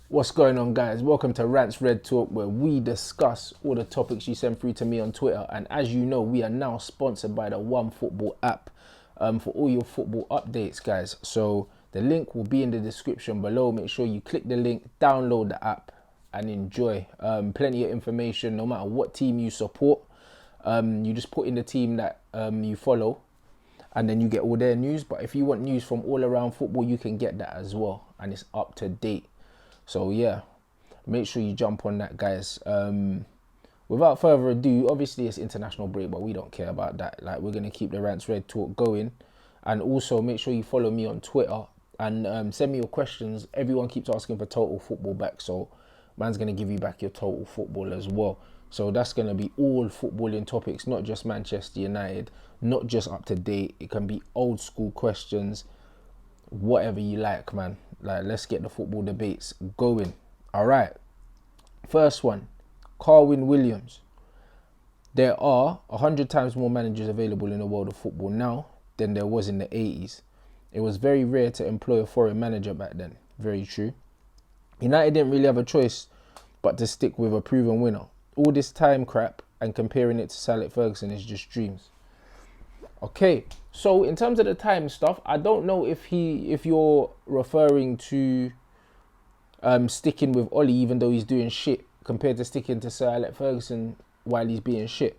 What's going on, guys? Welcome to Rants Red Talk, where we discuss all the topics you send through to me on Twitter. And as you know, we are now sponsored by the One Football app for all your football updates, guys. So the link will be in the description below. Make sure you click the link, download the app, and enjoy. Plenty of information, no matter what team you support. You just put in the team that you follow, and then you get all their news. But if you want news from all around football, you can get that as well, and it's up to date. So yeah, make sure you jump on that, guys. Without further ado, obviously it's international break, but we don't care about that. Like, we're gonna keep the Rants Red Talk going, and also make sure you follow me on Twitter and send me your questions. Everyone keeps asking for total football back, so man's gonna give you back your total football as well. So that's gonna be all footballing topics, not just Manchester United, not just up to date. It can be old school questions, whatever you like, man. Like, let's get the football debates going. All right. First one, Carwyn Williams. There are 100 times more managers available in the world of football now than there was in the 80s. It was very rare to employ a foreign manager back then. Very true. United didn't really have a choice but to stick with a proven winner. All this time crap and comparing it to Sir Alex Ferguson is just dreams. Okay, so in terms of the time stuff, I don't know if you're referring to sticking with Ollie even though he's doing shit, compared to sticking to Sir Alex Ferguson while he's being shit.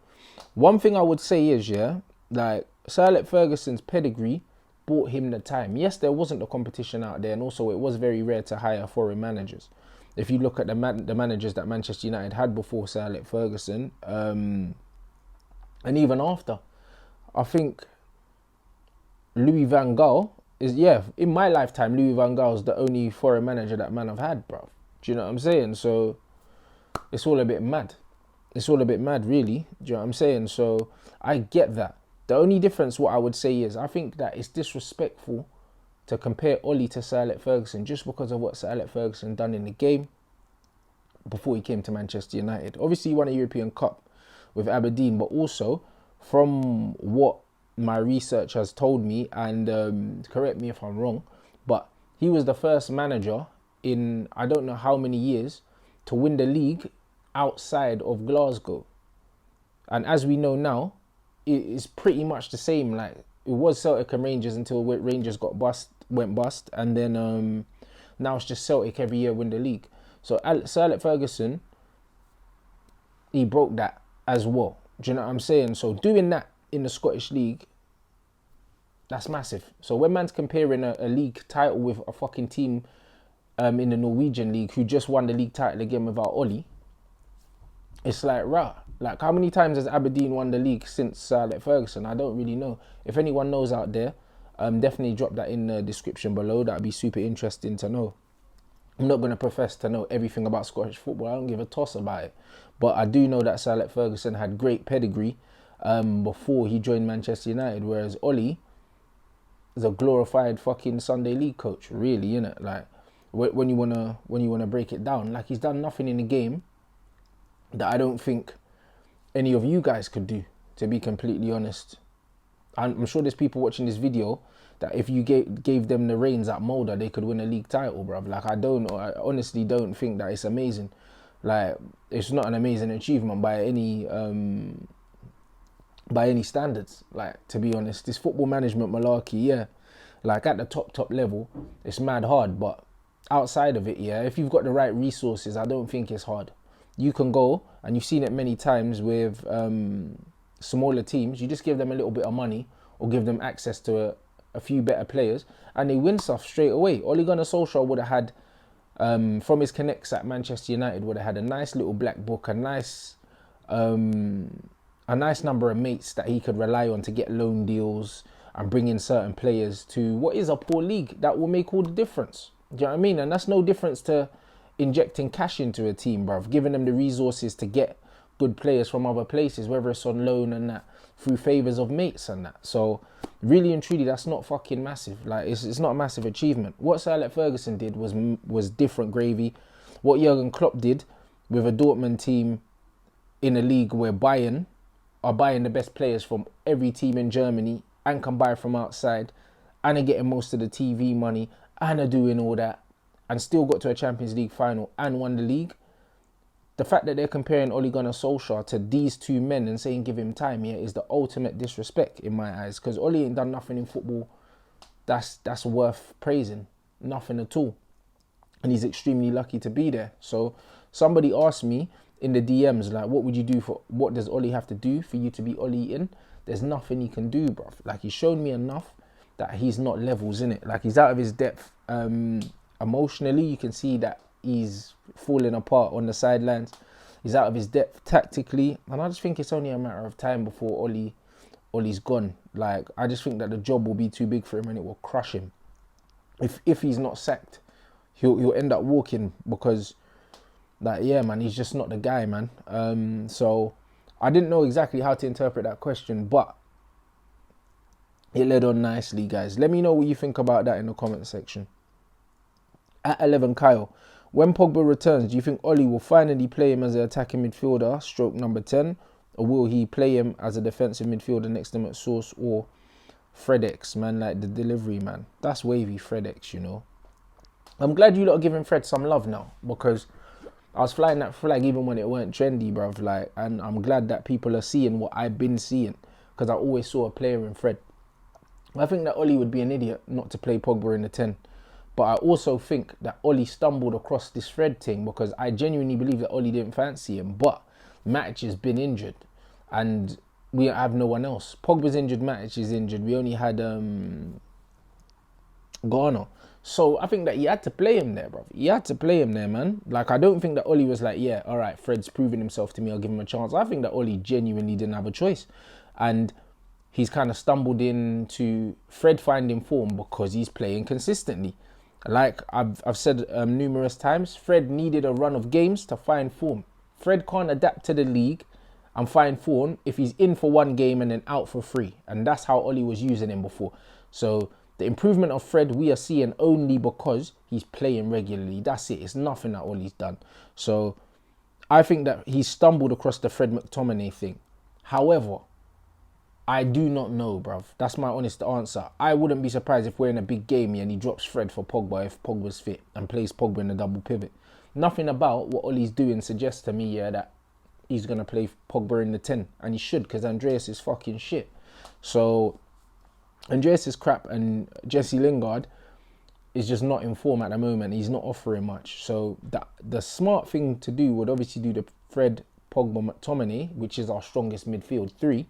One thing I would say is, yeah, like, Sir Alex Ferguson's pedigree bought him the time. Yes, there wasn't the competition out there, and also it was very rare to hire foreign managers. If you look at the managers that Manchester United had before Sir Alex Ferguson, and even after, I think Louis van Gaal is, yeah, in my lifetime, Louis van Gaal is the only foreign manager that man have had, bro. Do you know what I'm saying? So it's all a bit mad. It's all a bit mad, really. Do you know what I'm saying? So I get that. The only difference, what I would say is, I think that it's disrespectful to compare Ollie to Sir Alex Ferguson just because of what Sir Alex Ferguson done in the game before he came to Manchester United. Obviously, he won a European Cup with Aberdeen, but also, from what my research has told me, and correct me if I'm wrong, but he was the first manager in I don't know how many years to win the league outside of Glasgow. And as we know now, it is pretty much the same. Like, it was Celtic and Rangers until Rangers went bust, and then now it's just Celtic every year win the league. So Sir Alex Ferguson, he broke that as well. Do you know what I'm saying? So doing that in the Scottish League, that's massive. So when man's comparing a league title with a fucking team in the Norwegian league who just won the league title again without Ollie, it's like, rah. Like, how many times has Aberdeen won the league since Sir Alex Ferguson? I don't really know. If anyone knows out there, definitely drop that in the description below. That'd be super interesting to know. I'm not going to profess to know everything about Scottish football. I don't give a toss about it. But I do know that Sir Alex Ferguson had great pedigree before he joined Manchester United, whereas Ollie is a glorified fucking Sunday league coach, really, innit? Like, when you wanna break it down, like, he's done nothing in the game that I don't think any of you guys could do, to be completely honest. I'm sure there's people watching this video that if you gave them the reins at Mulder, they could win a league title, bruv. Like, I honestly don't think that it's amazing. Like, it's not an amazing achievement by any standards. Like, to be honest, this football management malarkey, yeah, like, at the top level, it's mad hard, but outside of it, yeah, if you've got the right resources, I don't think it's hard. You can go, and you've seen it many times with smaller teams, you just give them a little bit of money or give them access to a few better players, and they win stuff straight away. Ole Gunnar Solskjaer would have had, from his connects at Manchester United, would have had a nice little black book, a nice number of mates that he could rely on to get loan deals and bring in certain players to what is a poor league that will make all the difference. Do you know what I mean? And that's no difference to injecting cash into a team, bruv, giving them the resources to get good players from other places, whether it's on loan and that, through favours of mates and that. So really and truly, that's not fucking massive. Like, it's not a massive achievement. What Sir Alex Ferguson did was different gravy. What Jurgen Klopp did with a Dortmund team in a league where Bayern are buying the best players from every team in Germany and can buy from outside, and are getting most of the TV money, and are doing all that and still got to a Champions League final and won the league. The fact that they're comparing Ole Gunnar Solskjaer to these two men and saying give him time here is the ultimate disrespect in my eyes, because Ole ain't done nothing in football that's worth praising. Nothing at all. And he's extremely lucky to be there. So somebody asked me in the DMs, like, what would you do what does Ole have to do for you to be Ole in? There's nothing he can do, bruv. Like, he's shown me enough that he's not levels in it. Like, he's out of his depth emotionally. You can see that he's falling apart on the sidelines. He's out of his depth tactically. And I just think it's only a matter of time before Ole's gone. Like, I just think that the job will be too big for him and it will crush him. If he's not sacked, he'll end up walking, because, like, yeah, man, he's just not the guy, man. So I didn't know exactly how to interpret that question, but it led on nicely, guys. Let me know what you think about that in the comment section. At 11 Kyle, when Pogba returns, do you think Ole will finally play him as an attacking midfielder, stroke number 10, or will he play him as a defensive midfielder next to him at Source or Fredex, man, like the delivery, man? That's wavy, Fredex, you know. I'm glad you lot are giving Fred some love now, because I was flying that flag even when it weren't trendy, bruv. Like, and I'm glad that people are seeing what I've been seeing, because I always saw a player in Fred. I think that Ole would be an idiot not to play Pogba in the 10. But I also think that Ole stumbled across this Fred thing, because I genuinely believe that Ole didn't fancy him. But Matic has been injured and we have no one else. Pogba's injured, Matic is injured. We only had Garner. So I think that he had to play him there, bro. He had to play him there, man. Like, I don't think that Ole was like, yeah, all right, Fred's proven himself to me, I'll give him a chance. I think that Ole genuinely didn't have a choice. And he's kind of stumbled into Fred finding form because he's playing consistently. Like I've said numerous times, Fred needed a run of games to find form. Fred can't adapt to the league and find form if he's in for one game and then out for 3. And that's how Ole was using him before. So the improvement of Fred we are seeing only because he's playing regularly. That's it. It's nothing that Ole's done. So I think that he stumbled across the Fred McTominay thing. However, I do not know, bruv. That's my honest answer. I wouldn't be surprised if we're in a big game and he drops Fred for Pogba if Pogba's fit and plays Pogba in a double pivot. Nothing about what Ole's doing suggests to me, yeah, that he's going to play Pogba in the 10. And he should, because Andreas is fucking shit. So Andreas is crap, and Jesse Lingard is just not in form at the moment. He's not offering much. So the smart thing to do would obviously do the Fred, Pogba, McTominay, which is our strongest midfield 3.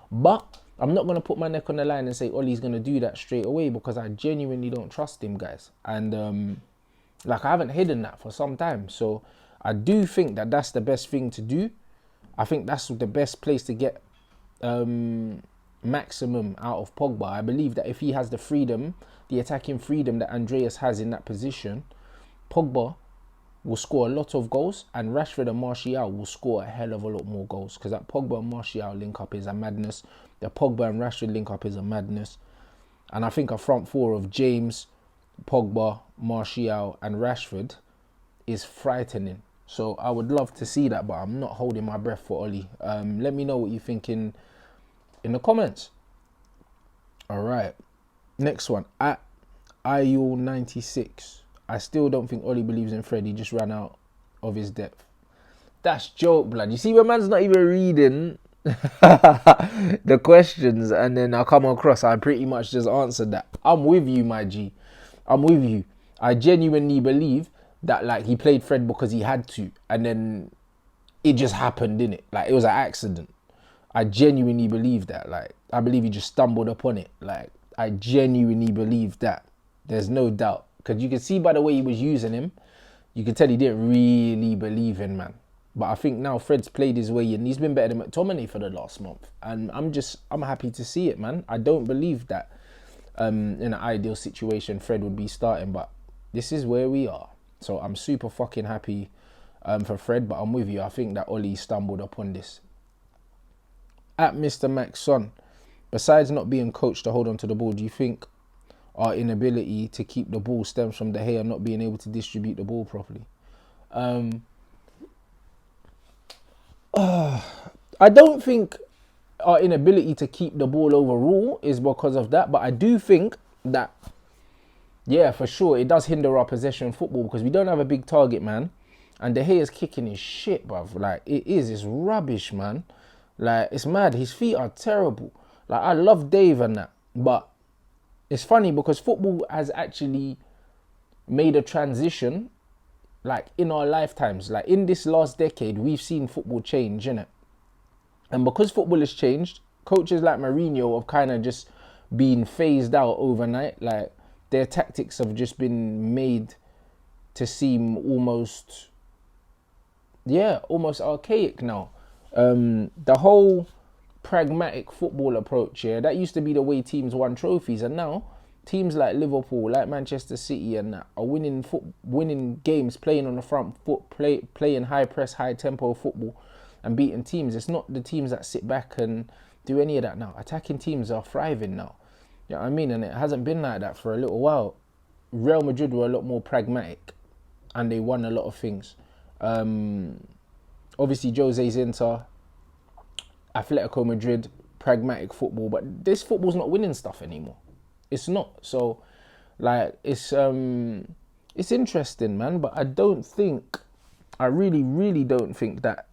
But I'm not going to put my neck on the line and say Ole's going to do that straight away, because I genuinely don't trust him, guys. And like, I haven't hidden that for some time. So I do think that that's the best thing to do. I think that's the best place to get maximum out of Pogba. I believe that if he has the freedom, the attacking freedom that Andreas has in that position, Pogba will score a lot of goals, and Rashford and Martial will score a hell of a lot more goals, because that Pogba and Martial link up is a madness. The Pogba and Rashford link up is a madness. And I think a front 4 of James, Pogba, Martial and Rashford is frightening. So I would love to see that, but I'm not holding my breath for Ole. Let me know what you think in the comments. All right, next one, at IU96. I still don't think Ole believes in Fred. He just ran out of his depth. That's joke, blood. You see, when man's not even reading the questions, and then I come across, I pretty much just answered that. I'm with you, my G. I'm with you. I genuinely believe that, like, he played Fred because he had to, and then it just happened, didn't it? Like, it was an accident. I genuinely believe that. Like, I believe he just stumbled upon it. Like, I genuinely believe that. There's no doubt. Because you can see by the way he was using him, you can tell he didn't really believe in, man. But I think now Fred's played his way in. He's been better than McTominay for the last month. And I'm happy to see it, man. I don't believe that in an ideal situation Fred would be starting. But this is where we are. So I'm super fucking happy for Fred. But I'm with you. I think that Ole stumbled upon this. At Mr. Max Son, besides not being coached to hold on to the ball, do you think our inability to keep the ball stems from De Gea not being able to distribute the ball properly? I don't think our inability to keep the ball overall is because of that, but I do think that Yeah, for sure. It does hinder our possession football because we don't have a big target, man. And De Gea's kicking is shit, bruv. Like, it is. It's rubbish, man. Like, it's mad. His feet are terrible. Like, I love Dave and that. But it's funny because football has actually made a transition, like, in our lifetimes. Like, in this last decade, we've seen football change, innit? And because football has changed, coaches like Mourinho have kind of just been phased out overnight. Like, their tactics have just been made to seem almost archaic now. The whole pragmatic football approach, yeah, that used to be the way teams won trophies, and now teams like Liverpool, like Manchester City, and that are winning games, playing on the front foot, playing high press, high tempo football, and beating teams. It's not the teams that sit back and do any of that now. Attacking teams are thriving now. You know what I mean? And it hasn't been like that for a little while. Real Madrid were a lot more pragmatic, and they won a lot of things. Obviously, Jose's Inter, Atletico Madrid, pragmatic football, but this football's not winning stuff anymore. It's not. So, like, it's interesting, man. But I really don't think that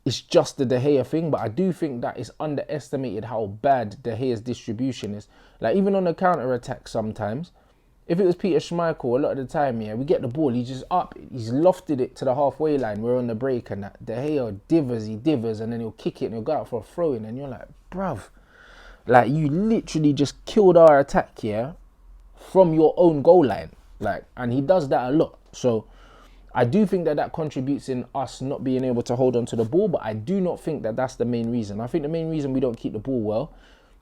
it's just the De Gea thing. But I do think that it's underestimated how bad De Gea's distribution is. Like, even on the counter attack, sometimes, if it was Peter Schmeichel, a lot of the time, yeah, we get the ball, he's just up, he's lofted it to the halfway line, we're on the break, and that De Gea divers, and then he'll kick it and he'll go out for a throw in, and you're like, bruv, like, you literally just killed our attack, yeah, from your own goal line. Like, and he does that a lot. So I do think that contributes in us not being able to hold on to the ball, but I do not think that that's the main reason. I think the main reason we don't keep the ball well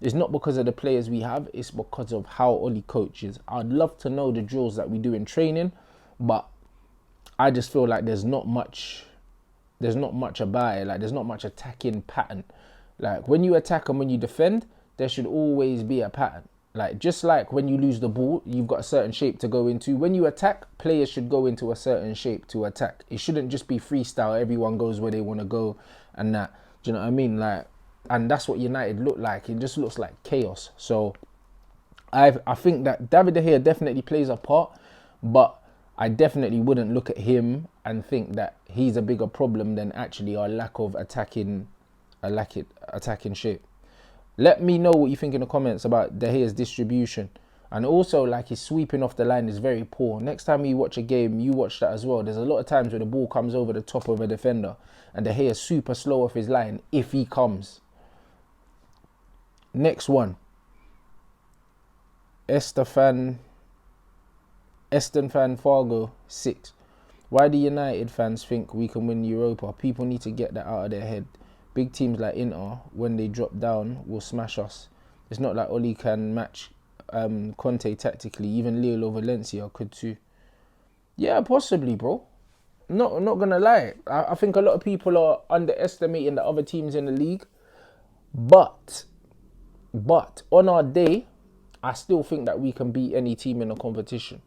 is not because of the players we have, it's because of how Oli coaches. I'd love to know the drills that we do in training, but I just feel like there's not much about it. Like, there's not much attacking pattern. Like, when you attack and when you defend, there should always be a pattern. Like, just like when you lose the ball, you've got a certain shape to go into. When you attack, players should go into a certain shape to attack. It shouldn't just be freestyle. Everyone goes where they want to go and that. Do you know what I mean? Like, and that's what United look like. It just looks like chaos. So I think that David De Gea definitely plays a part, but I definitely wouldn't look at him and think that he's a bigger problem than actually our lack of attacking shape. Let me know what you think in the comments about De Gea's distribution. And also, like, his sweeping off the line is very poor. Next time you watch a game, you watch that as well. There's a lot of times where the ball comes over the top of a defender and De Gea is super slow off his line if he comes. Next one. Estan Fargo 6. Why do United fans think we can win Europa? People need to get that out of their head. Big teams like Inter, when they drop down, will smash us. It's not like Oli can match Conte tactically. Even Lille or Valencia could too. Yeah, possibly, bro. Not gonna lie. I think a lot of people are underestimating the other teams in the league. But on our day, I still think that we can beat any team in the competition.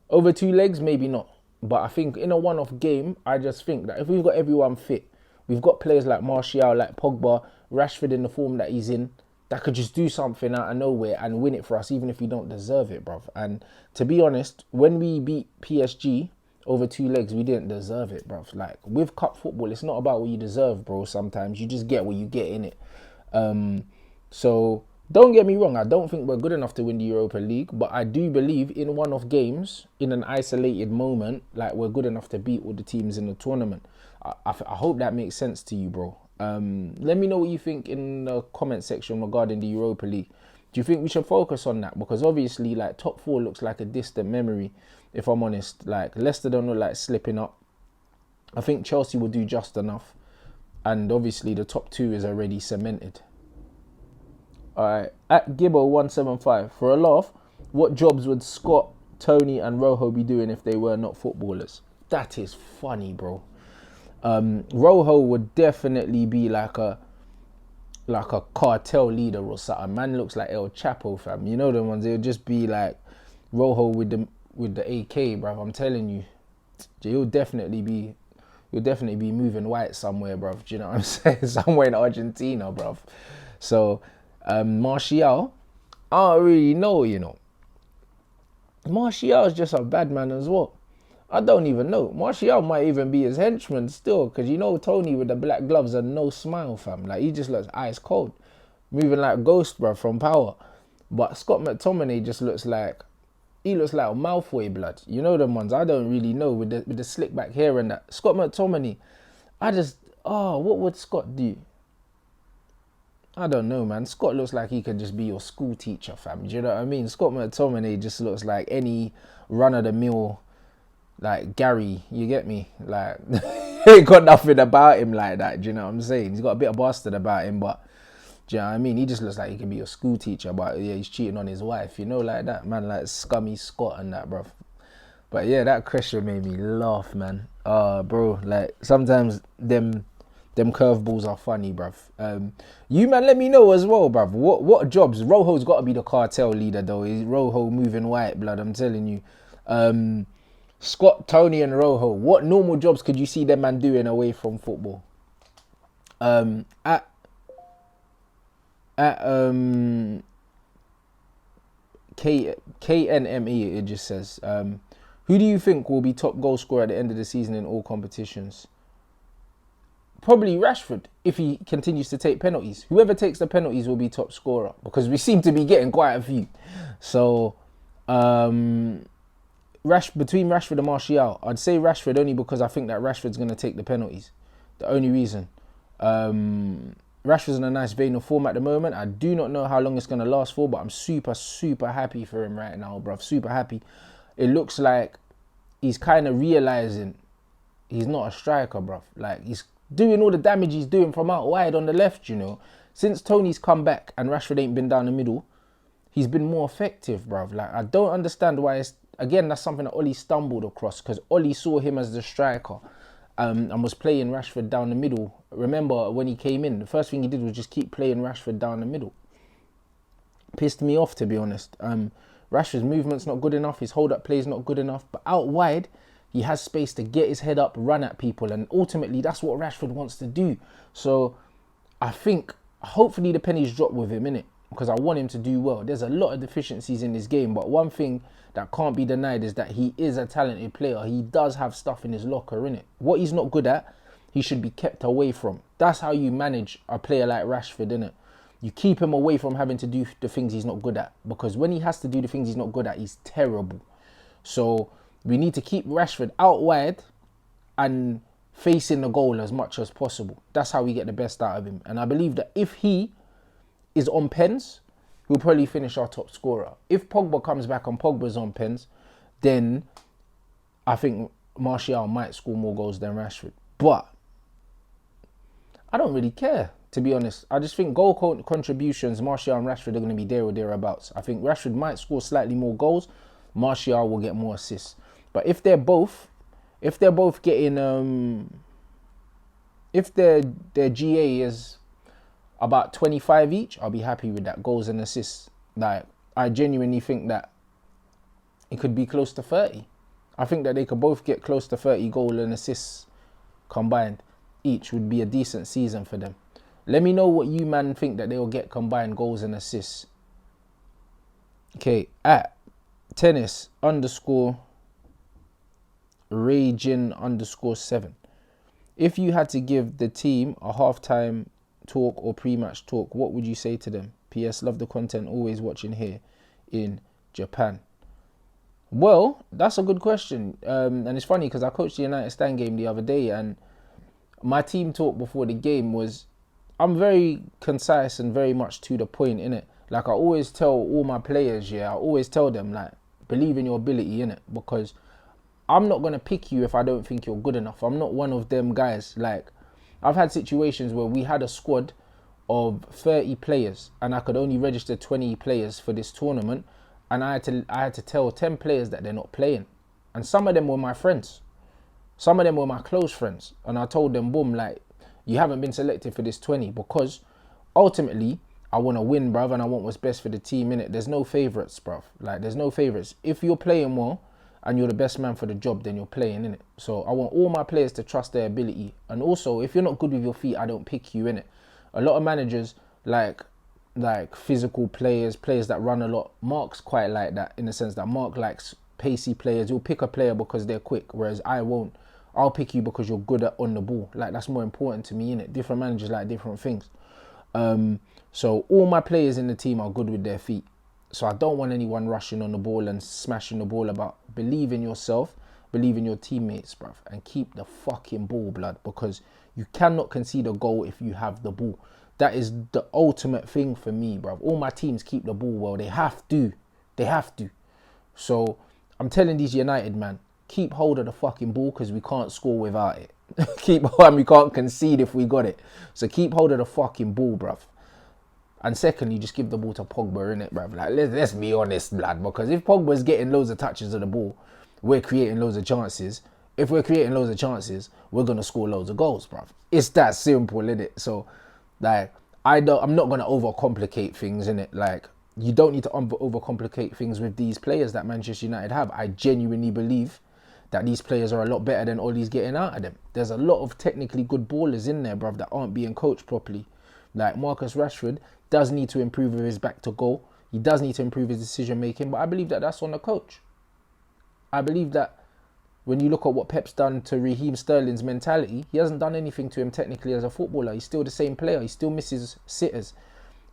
Over 2 legs, maybe not. But I think in a one-off game, I just think that if we've got everyone fit, we've got players like Martial, like Pogba, Rashford in the form that he's in, that could just do something out of nowhere and win it for us, even if we don't deserve it, bruv. And to be honest, when we beat PSG over 2 legs, we didn't deserve it, bruv. Like, with cup football, it's not about what you deserve, bro. Sometimes you just get what you get in it. So don't get me wrong, I don't think we're good enough to win the Europa League, but I do believe in one-off games, in an isolated moment, like, we're good enough to beat all the teams in the tournament. I hope that makes sense to you, bro. Let me know what you think in the comment section regarding the Europa League. Do you think we should focus on that? Because obviously, like, top 4 looks like a distant memory, if I'm honest. Like, Leicester don't look like slipping up. I think Chelsea will do just enough. And obviously, the top 2 is already cemented. Alright, at Gibbo175, for a laugh, what jobs would Scott, Tony and Rojo be doing if they were not footballers? That is funny, bro. Rojo would definitely be like a cartel leader or something. Man looks like El Chapo, fam. You know the ones, they'll just be like Rojo with the AK, bruv. I'm telling you. He'll definitely be moving white somewhere, bruv. Do you know what I'm saying? Somewhere in Argentina, bruv. So Martial, I don't really know, you know. Martial's just a bad man as well. I don't even know. Martial might even be his henchman still, because you know Tony with the black gloves and no smile, fam. Like, he just looks ice cold, moving like Ghost, bro, from Power. But Scott McTominay just looks like, he looks like a Malfoy blood. You know them ones. I don't really know with the slick back hair and that. Scott McTominay, what would Scott do? I don't know, man. Scott looks like he could just be your school teacher, fam. Do you know what I mean? Scott McTominay just looks like any run-of-the-mill, like, Gary. You get me? Like, ain't got nothing about him like that. Do you know what I'm saying? He's got a bit of bastard about him, but do you know what I mean? He just looks like he can be your school teacher, but yeah, he's cheating on his wife. You know, like that, man. Like Scummy Scott and that, bro. But yeah, that question made me laugh, man. Bro, like, sometimes them curveballs are funny, bruv. You, man, let me know as well, bruv. What jobs? Rojo's got to be the cartel leader, though. He's Rojo moving white blood, I'm telling you. Scott, Tony and Rojo, what normal jobs could you see them man doing away from football? At KNME, it just says, who do you think will be top goal scorer at the end of the season in all competitions? Probably Rashford, if he continues to take penalties. Whoever takes the penalties will be top scorer, because we seem to be getting quite a few. So, between Rashford and Martial, I'd say Rashford only because I think that Rashford's going to take the penalties. The only reason. Rashford's in a nice vein of form at the moment. I do not know how long it's going to last for, but I'm super, super happy for him right now, bruv. Super happy. It looks like he's kind of realising he's not a striker, bruv. Like, he's doing all the damage he's doing from out wide on the left, you know. Since Tony's come back and Rashford ain't been down the middle, he's been more effective, bruv. Like, I don't understand why it's... Again, that's something that Ollie stumbled across, because Ollie saw him as the striker and was playing Rashford down the middle. Remember, when he came in, the first thing he did was just keep playing Rashford down the middle. Pissed me off, to be honest. Rashford's movement's not good enough. His hold-up play's not good enough. But out wide, he has space to get his head up, run at people. And ultimately, that's what Rashford wants to do. So, I think, hopefully the pennies drop with him, innit? Because I want him to do well. There's a lot of deficiencies in this game. But one thing that can't be denied is that he is a talented player. He does have stuff in his locker, innit? What he's not good at, he should be kept away from. That's how you manage a player like Rashford, innit? You keep him away from having to do the things he's not good at. Because when he has to do the things he's not good at, he's terrible. So we need to keep Rashford out wide and facing the goal as much as possible. That's how we get the best out of him. And I believe that if he is on pens, he'll probably finish our top scorer. If Pogba comes back and Pogba's on pens, then I think Martial might score more goals than Rashford. But I don't really care, to be honest. I just think goal contributions, Martial and Rashford are going to be there or thereabouts. I think Rashford might score slightly more goals. Martial will get more assists. But if they're both getting, if their GA is about 25 each, I'll be happy with that, goals and assists. Like, I genuinely think that it could be close to 30. I think that they could both get close to 30 goal and assists combined. Each would be a decent season for them. Let me know what you man think that they'll get combined goals and assists. Okay, at tennis _ raging _ 7. If you had to give the team a halftime talk or pre-match talk, what would you say to them? PS, love the content, always watching here in Japan. Well, that's a good question. And it's funny because I coached the United Stand game the other day, and my team talk before the game was, I'm very concise and very much to the point, innit? Like, I always tell all my players, I always tell them, like, believe in your ability, innit? Because I'm not going to pick you if I don't think you're good enough. I'm not one of them guys. Like, I've had situations where we had a squad of 30 players and I could only register 20 players for this tournament, and I had to tell 10 players that they're not playing. And some of them were my friends. Some of them were my close friends. And I told them, boom, like, you haven't been selected for this 20, because ultimately I want to win, bruv, and I want what's best for the team, innit? There's no favourites, bruv. Like, there's no favourites. If you're playing well and you're the best man for the job, then you're playing, innit? So I want all my players to trust their ability. And also, if you're not good with your feet, I don't pick you, innit? A lot of managers like physical players that run a lot. Mark's quite like that, in the sense that Mark likes pacey players. You'll pick a player because they're quick, whereas I won't. I'll pick you because you're good on the ball. Like, that's more important to me, innit? Different managers like different things. So all my players in the team are good with their feet. So I don't want anyone rushing on the ball and smashing the ball about. Believe in yourself, believe in your teammates, bruv, and keep the fucking ball, blood, because you cannot concede a goal if you have the ball. That is the ultimate thing for me, bruv. All my teams keep the ball well. They have to. They have to. So I'm telling these United, man, keep hold of the fucking ball because we can't score without it. We can't concede if we got it. So keep hold of the fucking ball, bruv. And secondly, just give the ball to Pogba, innit, bruv? Like, let's be honest, lad, because if Pogba's getting loads of touches of the ball, we're creating loads of chances. If we're creating loads of chances, we're going to score loads of goals, bruv. It's that simple, innit? So, like, I'm not going to overcomplicate things, innit? Like, you don't need to overcomplicate things with these players that Manchester United have. I genuinely believe that these players are a lot better than all he's getting out of them. There's a lot of technically good ballers in there, bruv, that aren't being coached properly. Like Marcus Rashford does need to improve with his back to goal. He does need to improve his decision making, but I believe that that's on the coach. I believe that when you look at what Pep's done to Raheem Sterling's mentality, he hasn't done anything to him technically as a footballer. He's still the same player. He still misses sitters.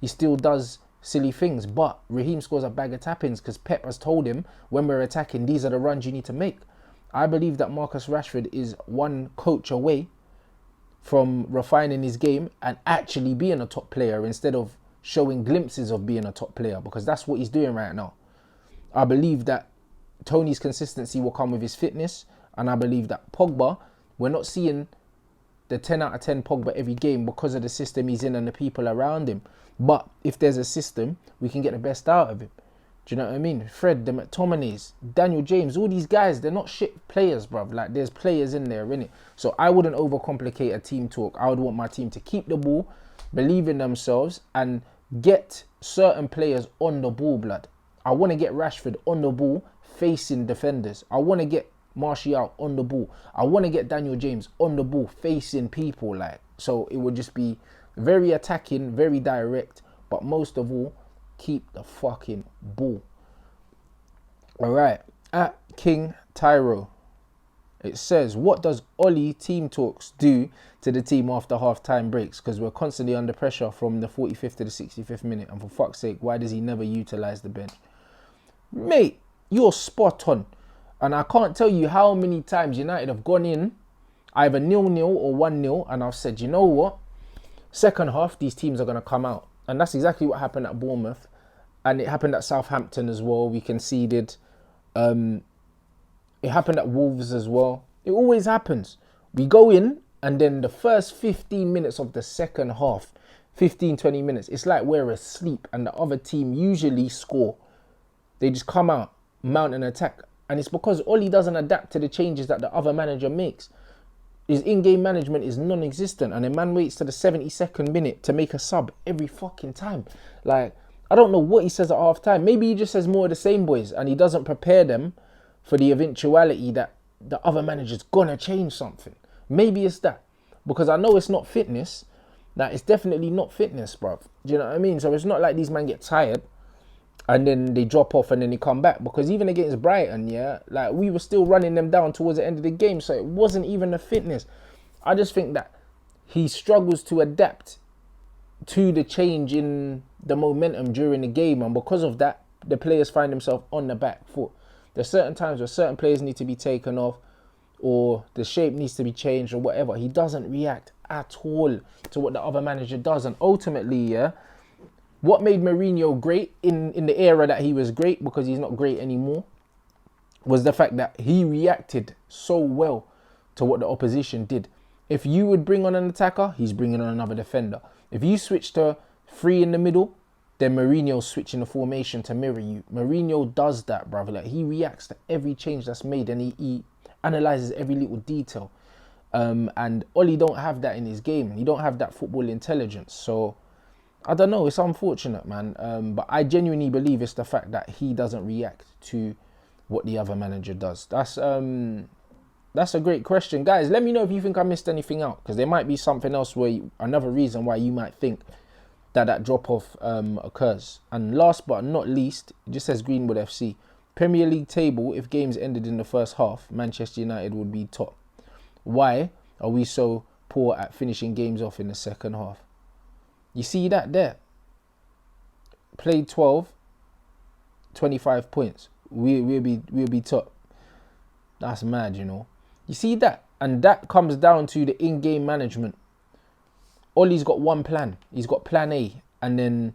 He still does silly things. But Raheem scores a bag of tap-ins because Pep has told him, when we're attacking, these are the runs you need to make. I believe that Marcus Rashford is one coach away from refining his game and actually being a top player instead of showing glimpses of being a top player, because that's what he's doing right now. I believe that Tony's consistency will come with his fitness, and I believe that Pogba, we're not seeing the 10 out of 10 Pogba every game because of the system he's in and the people around him. But if there's a system, we can get the best out of him. Do you know what I mean? Fred, the McTominays, Daniel James, all these guys, they're not shit players, bruv. Like, there's players in there, innit? So I wouldn't overcomplicate a team talk. I would want my team to keep the ball, believe in themselves, and get certain players on the ball, blood. I want to get Rashford on the ball, facing defenders. I want to get Martial on the ball. I want to get Daniel James on the ball, facing people, like. So it would just be very attacking, very direct, but most of all, keep the fucking ball. All right, at King Tyro, it says, what does Ollie team talks do to the team after half-time breaks? Because we're constantly under pressure from the 45th to the 65th minute, and for fuck's sake, why does he never utilise the bench? Mate, you're spot on. And I can't tell you how many times United have gone in either 0-0 or 1-0, and I've said, you know what? Second half, these teams are going to come out. And that's exactly what happened at Bournemouth. And it happened at Southampton as well. We conceded. It happened at Wolves as well. It always happens. We go in, and then the first 15 minutes of the second half, 15, 20 minutes, it's like we're asleep, and the other team usually score. They just come out, mount an attack. And it's because Ollie doesn't adapt to the changes that the other manager makes. His in-game management is non-existent, and a man waits to the 72nd minute to make a sub every fucking time. Like, I don't know what he says at half-time. Maybe he just says more of the same, boys, and he doesn't prepare them for the eventuality that the other manager's gonna change something. Maybe it's that. Because I know it's not fitness. That it's definitely not fitness, bruv. Do you know what I mean? So it's not like these men get tired and then they drop off and then they come back. Because even against Brighton, yeah, like, we were still running them down towards the end of the game. So it wasn't even the fitness. I just think that he struggles to adapt to the change in the momentum during the game. And because of that, the players find themselves on the back foot. There's certain times where certain players need to be taken off, or the shape needs to be changed, or whatever. He doesn't react at all to what the other manager does. And ultimately, yeah, what made Mourinho great in the era that he was great, because he's not great anymore, was the fact that he reacted so well to what the opposition did. If you would bring on an attacker, he's bringing on another defender. If you switch to 3 in the middle, then Mourinho's switching the formation to mirror you. Mourinho does that, brother. Like, he reacts to every change that's made, and he analyzes every little detail. And Ollie don't have that in his game. He don't have that football intelligence. So I don't know. It's unfortunate, man. But I genuinely believe it's the fact that he doesn't react to what the other manager does. That's a great question, guys. Let me know if you think I missed anything out, because there might be something else another reason why you might think that drop off occurs. And last but not least, it just says Greenwood FC. Premier League table, if games ended in the first half, Manchester United would be top. Why are we so poor at finishing games off in the second half? You see that there? Played 12, 25 points. We'll be top. That's mad, you know. You see that? And that comes down to the in-game management. Ollie's got one plan. He's got plan A. And then,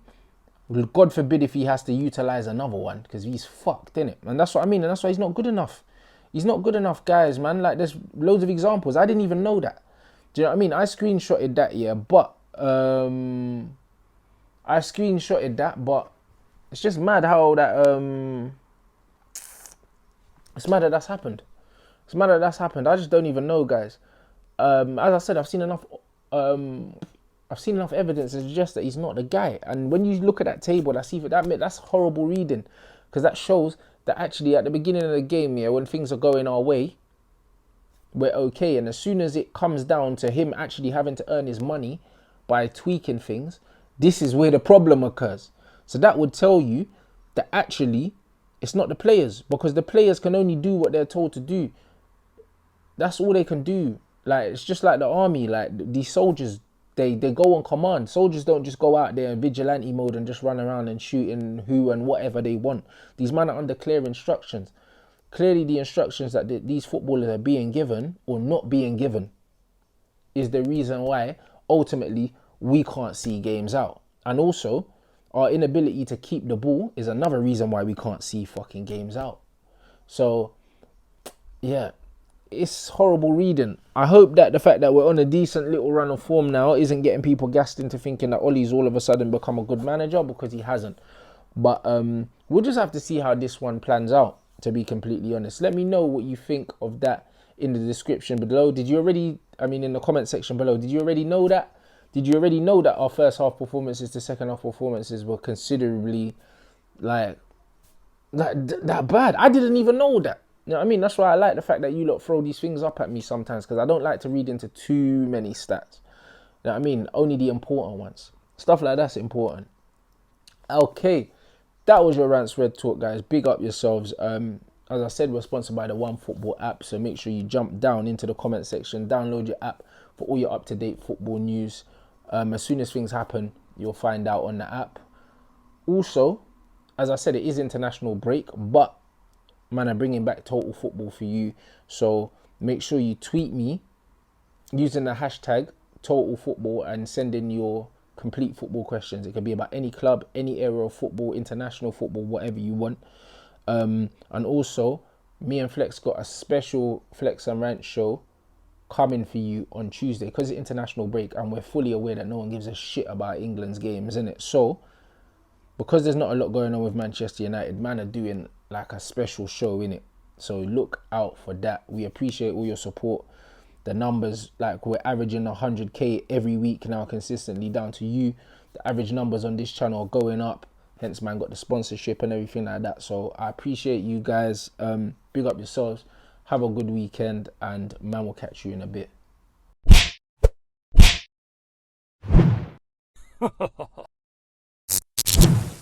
God forbid if he has to utilise another one, because he's fucked, innit? And that's what I mean. And that's why he's not good enough. He's not good enough, guys, man. Like, there's loads of examples. I didn't even know that. Do you know what I mean? I screenshotted that, yeah. But, it's just mad how that, it's mad that that's happened. It's mad that that's happened. I just don't even know, guys. As I said, I've seen enough evidence to suggest that he's not the guy. And when you look at that table, that's horrible reading, because that shows that actually at the beginning of the game, yeah, when things are going our way, we're okay. And as soon as it comes down to him actually having to earn his money by tweaking things, this is where the problem occurs. So that would tell you that actually it's not the players, because the players can only do what they're told to do. That's all they can do. Like, it's just like the army. Like, these soldiers, they go on command. Soldiers don't just go out there in vigilante mode and just run around and shooting who and whatever they want. These men are under clear instructions. Clearly the instructions that these footballers are being given or not being given is the reason why ultimately we can't see games out. And also, our inability to keep the ball is another reason why we can't see fucking games out. So, yeah, it's horrible reading. I hope that the fact that we're on a decent little run of form now isn't getting people gassed into thinking that Ollie's all of a sudden become a good manager, because he hasn't. But we'll just have to see how this one plans out, to be completely honest. Let me know what you think of that in the description below. In the comment section below, did you already know that? Did you already know that our first half performances to second half performances were considerably that bad? I didn't even know that. You know what I mean? That's why I like the fact that you lot throw these things up at me sometimes, because I don't like to read into too many stats. You know what I mean? Only the important ones. Stuff like that's important. Okay, that was your Rants Red Talk, guys. Big up yourselves. As I said, we're sponsored by the OneFootball app, so make sure you jump down into the comment section, download your app for all your up-to-date football news. As soon as things happen, you'll find out on the app. Also, as I said, it is international break, but man, I'm bringing back total football for you. So make sure you tweet me using the hashtag total football and send in your complete football questions. It can be about any club, any area of football, international football, whatever you want. And also, me and Flex got a special Flex and Rant show coming for you on Tuesday, because it's international break and we're fully aware that no one gives a shit about England's games, innit? So, because there's not a lot going on with Manchester United, man are doing like a special show, innit? So look out for that. We appreciate all your support. The numbers, like, we're averaging 100k every week now consistently, down to you. The average numbers on this channel are going up, hence man got the sponsorship and everything like that. So I appreciate you guys. Big up yourselves. Have a good weekend, and man will catch you in a bit.